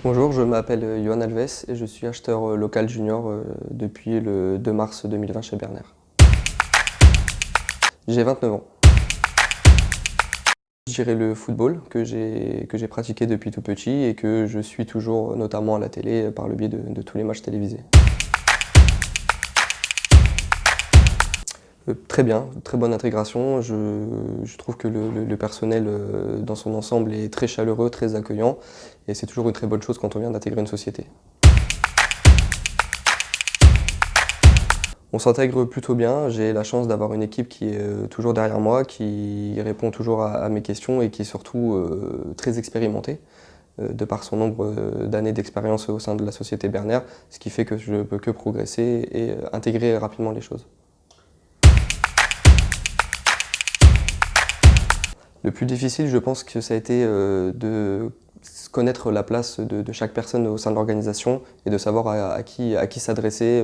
Bonjour, je m'appelle Yohan Alves et je suis acheteur local junior depuis le 2 mars 2020 chez Berner. J'ai 29 ans. Je dirais le football que j'ai pratiqué depuis tout petit et que je suis toujours notamment à la télé par le biais de tous les matchs télévisés. Très bien, très bonne intégration. Je trouve que le personnel dans son ensemble est très chaleureux, très accueillant et c'est toujours une très bonne chose quand on vient d'intégrer une société. On s'intègre plutôt bien, j'ai la chance d'avoir une équipe qui est toujours derrière moi, qui répond toujours à mes questions et qui est surtout très expérimentée, de par son nombre d'années d'expérience au sein de la société Berner, ce qui fait que je ne peux que progresser et intégrer rapidement les choses. Le plus difficile, je pense que ça a été de connaître la place de chaque personne au sein de l'organisation et de savoir à qui s'adresser,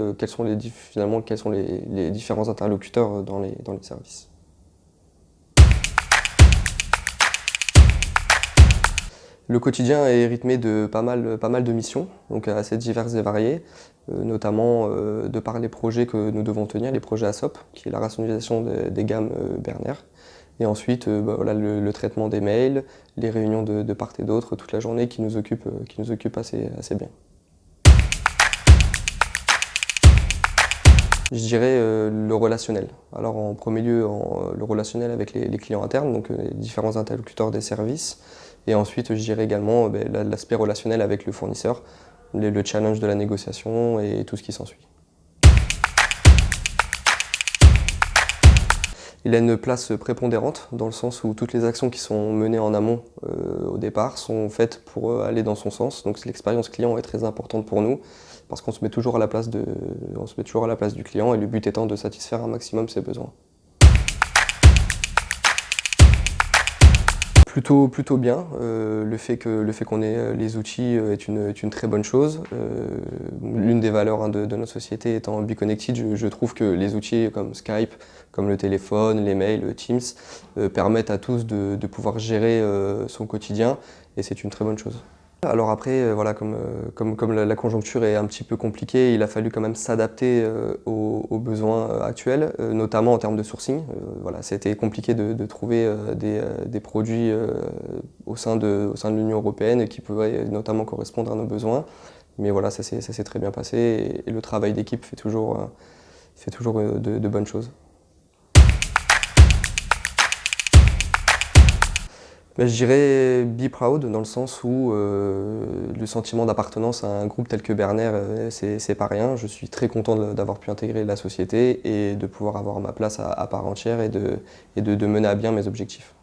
finalement, quels sont les différents interlocuteurs dans les services. Le quotidien est rythmé de pas mal de missions, donc assez diverses et variées, notamment de par les projets que nous devons tenir, les projets ASOP, qui est la rationalisation des gammes Berner. Et ensuite, voilà, le traitement des mails, les réunions de part et d'autre toute la journée qui nous occupent assez bien. Je dirais le relationnel. Alors en premier lieu, le relationnel avec les clients internes, donc les différents interlocuteurs des services. Et ensuite, je dirais également l'aspect relationnel avec le fournisseur, le challenge de la négociation et tout ce qui s'ensuit. Il a une place prépondérante dans le sens où toutes les actions qui sont menées en amont au départ sont faites pour aller dans son sens. Donc l'expérience client est très importante pour nous parce qu'on se met toujours à la place du client et le but étant de satisfaire un maximum ses besoins. Plutôt bien. Le fait qu'on ait les outils est une très bonne chose. L'une des valeurs de notre société étant Be-Connected, je trouve que les outils comme Skype, comme le téléphone, les mails, Teams, permettent à tous de pouvoir gérer son quotidien et c'est une très bonne chose. Alors après, voilà, comme la conjoncture est un petit peu compliquée, il a fallu quand même s'adapter aux besoins actuels, notamment en termes de sourcing. Voilà, c'était compliqué de trouver des produits au sein de l'Union européenne qui pourraient notamment correspondre à nos besoins. Mais voilà, ça s'est très bien passé et le travail d'équipe fait toujours de bonnes choses. Ben, je dirais be proud dans le sens où le sentiment d'appartenance à un groupe tel que Berner, c'est pas rien. Je suis très content d'avoir pu intégrer la société et de pouvoir avoir ma place à part entière et de mener à bien mes objectifs.